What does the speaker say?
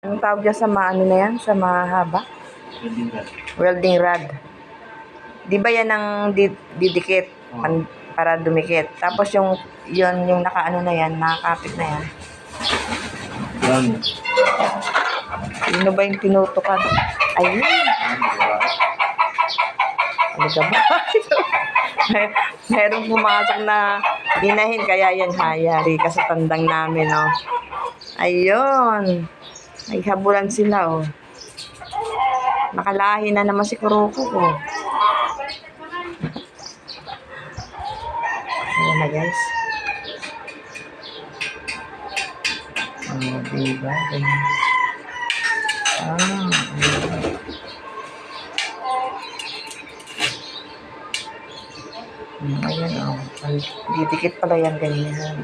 Anong tawag dyan sa ano na yan? Sa mahaba? Welding rod. Di ba yan ang didikit para dumikit? Tapos yung nakaano na yan, nakakapit na yan. Yan. Sino ba yung tinutukan? Ayun. Ano ka ba? Meron pumasok na dinahin, kaya yan hayari kasi tandang namin, oh. Ayun. Naghabulan sila, oh. Nakalahi na naman si Kuroko, oh. Ayan na, guys. Oh, diba? Ganyan. Ayan, oh. Didikit pala yan, ganyan.